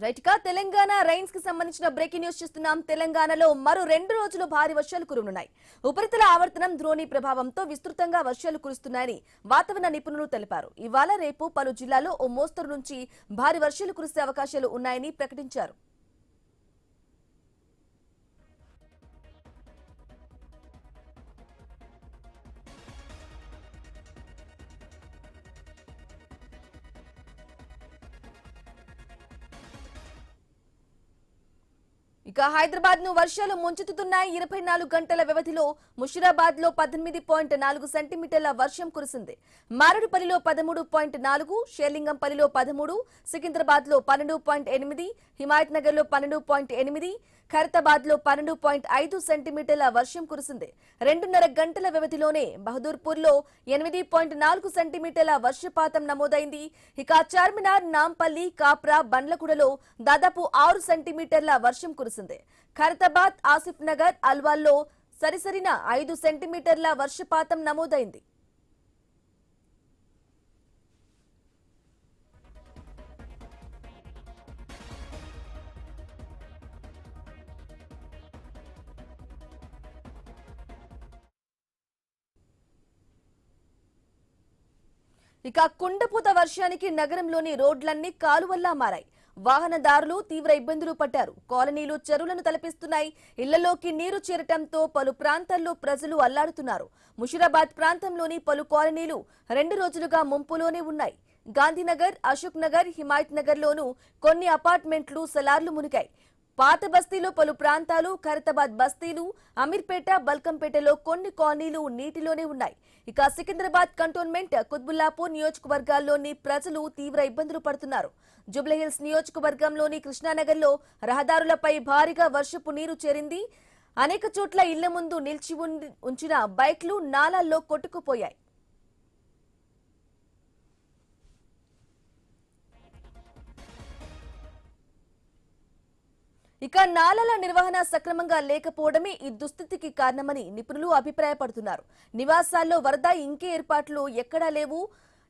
Right గా Telangana rains కి సంబంధించిన బ్రేకింగ్ న్యూస్ చూస్తున్నాం. తెలంగాణలో మరో 2 రోజులు భారీ వర్షాలు కురవనున్నాయి. ఉపరితల ఆవర్తనం ద్రోణి ప్రభావంతో విస్తృతంగా వర్షాలు కురుస్తున్నాయని వాతావరణ నిపుణులు తెలిపారు. ఇవాళ రేపు పలు జిల్లాల్లో ఓ మోస్తరు నుంచి భారీ వర్షాలు కురిసే అవకాశాలు ఉన్నాయని ప్రకటించారు. ఇక హైదరాబాద్ ను వర్షాలు ముంచెత్తుతున్నాయి. 24 గంటల వ్యవధిలో ముషిరాబాద్ లో 18.4 సెంటీమీటర్ల వర్షం కురిసింది. మారేడుపల్లిలో 13.4, షేర్లింగంపల్లిలో 13, సికింద్రాబాద్ లో 12.8, హిమాయత్ నగర్ లో 12.8, ఖైరతాబాద్ లో 12.5 సెంటీమీటర్ల వర్షం కురిసింది. 2.5 గంటల వ్యవధిలోనే బహదూర్పూర్ లో 8.4 సెంటీమీటర్ల వర్షపాతం నమోదైంది. ఇక చార్మినార్, నాంపల్లి, కాప్రా, బండ్లగూడలో దాదాపు 6 సెంటీమీటర్ల వర్షం కురిసింది. ఖైరతాబాద్, ఆసిఫ్ నగర్, అల్వాల్లో సరిసరిన 5 సెంటీమీటర్ల వర్షపాతం నమోదైంది. ఇక కుండపోత వర్షానికి నగరంలోని రోడ్లన్నీ కాలువల్లా మారాయి. వాహనదారులు తీవ్ర ఇబ్బందులు పడ్డారు. కాలనీలు చెరువులను తలపిస్తున్నాయి. ఇళ్లలోకి నీరు చేరటంతో పలు ప్రాంతాల్లో ప్రజలు అల్లాడుతున్నారు. ముషిరాబాద్ ప్రాంతంలోని పలు కాలనీలు 2 రోజులుగా ముంపులోనే ఉన్నాయి. గాంధీనగర్, అశోక్ నగర్, హిమాయత్ నగర్ లోనూ కొన్ని అపార్ట్మెంట్లు సలార్లు మునిగాయి. పాత బస్తీలో పలు ప్రాంతాలు, ఖైరతాబాద్ బస్తీలు, అమీర్పేట, బల్కంపేటలో కొన్ని కాలనీలు నీటిలోనే ఉన్నాయి. ఇక సికింద్రాబాద్ కంటోన్మెంట్, కుత్బుల్లాపూర్ నియోజకవర్గాల్లోని ప్రజలు తీవ్ర ఇబ్బందులు పడుతున్నారు. జూబ్లీహిల్స్ నియోజకవర్గంలోని కృష్ణానగర్లో రహదారులపై భారీగా వర్షపు నీరు చేరింది. అనేక చోట్ల ఇళ్ల ముందు నిలిచి ఉంచిన బైక్లు నాలాల్లో కొట్టుకుపోయాయి. ఇక నాలాల నిర్వహణ సక్రమంగా లేకపోవడమే ఈ దుస్థితికి కారణమని నిపుణులు అభిప్రాయపడుతున్నారు. నివాసాల్లో వరద ఇంకే ఏర్పాట్లు ఎక్కడా లేవు.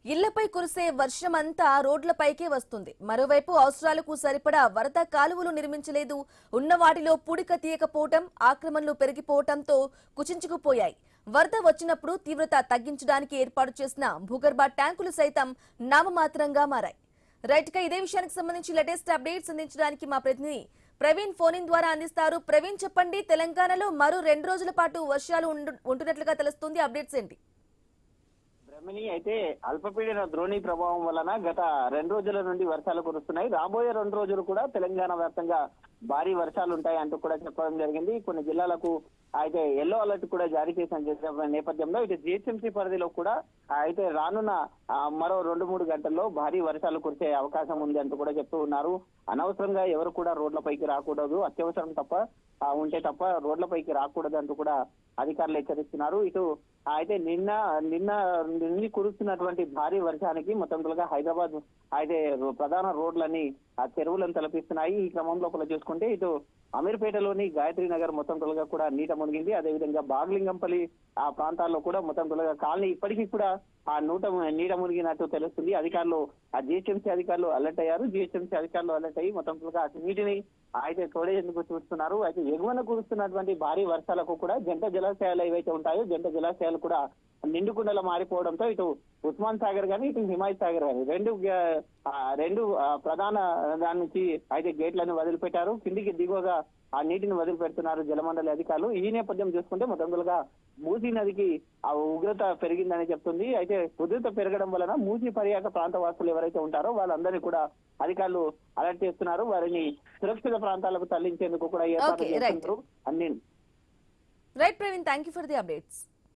ఇళ్లపై కురిసే వర్షమంతా రోడ్లపైకే వస్తుంది. మరోవైపు అవసరాలకు సరిపడా వరద కాలువలు నిర్మించలేదు. ఉన్న వాటిలో పూడిక తీయకపోవటం, ఆక్రమణలు పెరిగిపోవటంతో కుచించుకుపోయాయి. వరద వచ్చినప్పుడు తీవ్రత తగ్గించడానికి ఏర్పాటు చేసిన భూగర్భ ట్యాంకులు సైతం నామమాత్రంగా మారాయి. రైట్ గా ఇదే విషయానికి సంబంధించి లేటెస్ట్ అప్డేట్స్ అందించడానికి మా ప్రతినిధి ప్రవీణ్ ఫోన్ ఇన్ ద్వారా అందిస్తారు. ప్రవీణ్, చెప్పండి, తెలంగాణలో మరో 2 రోజుల పాటు వర్షాలు ఉంటున్నట్లుగా తెలుస్తుంది. అప్డేట్స్ ఏంటి? బ్రహ్మణి, అయితే అల్పపీడన ద్రోణి ప్రభావం వలన గత 2 రోజుల నుండి వర్షాలు కురుస్తున్నాయి. రాబోయే 2 రోజులు కూడా తెలంగాణ వ్యాప్తంగా భారీ వర్షాలు ఉంటాయి అంటూ కూడా చెప్పడం జరిగింది. కొన్ని జిల్లాలకు అయితే ఎల్లో అలర్ట్ కూడా జారీ చేసిన నేపథ్యంలో ఇటు జిహెచ్ఎంసీ పరిధిలో కూడా అయితే రానున్న మరో 2-3 గంటల్లో భారీ వర్షాలు కురిసే అవకాశం ఉంది అంటూ కూడా చెప్తూ ఉన్నారు. అనవసరంగా ఎవరు కూడా రోడ్లపైకి రాకూడదు, అత్యవసరం తప్ప ఉంటే తప్ప రోడ్లపైకి రాకూడదు అంటూ కూడా అధికారులు హెచ్చరిస్తున్నారు. ఇటు అయితే నిన్న కురుస్తున్నటువంటి భారీ వర్షానికి మొత్తంగా హైదరాబాద్ అయితే ప్రధాన రోడ్లన్నీ చెరువులను తలపిస్తున్నాయి. ఈ క్రమంలో కూడా చూసుకుంటే ఇటు అమీర్పేటలోని గాయత్రి నగర్ మొత్తం తొలగా కూడా నీట మునిగింది. అదేవిధంగా బాగ్లింగంపల్లి ఆ ప్రాంతాల్లో కూడా మొత్తం తొలగా కాలనీ ఇప్పటికీ కూడా నీట మునిగినట్టు తెలుస్తుంది. అధికారులు జిహెచ్ఎంసీ అధికారులు అలర్ట్ అయ్యారు. జిహెచ్ఎంసీ అధికారులు అలర్ట్ అయ్యి మొత్తం తొలగా నీటిని అయితే తోడేందుకు చూస్తున్నారు. అయితే ఎగువన కురుస్తున్నటువంటి భారీ వర్షాలకు కూడా జంట జలాశయాలు ఏవైతే ఉంటాయో జంట జలాశయాలు కూడా నిండుకుండలా మారిపోవడంతో ఇటు ఉస్మాన్ సాగర్ గానీ ఇటు హిమాయత్ సాగర్ గానీ రెండు ప్రధాన దాని నుంచి అయితే గేట్లను వదిలిపెట్టారు. కిందికి దిగువగా ఆ నీటిని వదిలిపెడుతున్నారు జలమండలి అధికారులు. ఈ నేపథ్యం చూసుకుంటే మొత్తంగా మూసీ నదికి ఆ ఉగ్రత పెరిగిందని చెప్తుంది. అయితే ఉగ్రత పెరగడం వలన మూసీ పర్యాటక ప్రాంత వాసులు ఎవరైతే ఉంటారో వాళ్ళందరినీ కూడా అధికారులు అలర్ట్ చేస్తున్నారు. వారిని సురక్షిత ప్రాంతాలకు తరలించేందుకు కూడా ఏర్పాట్లు చేస్తున్నారు. Right Praveen, thank you for the updates.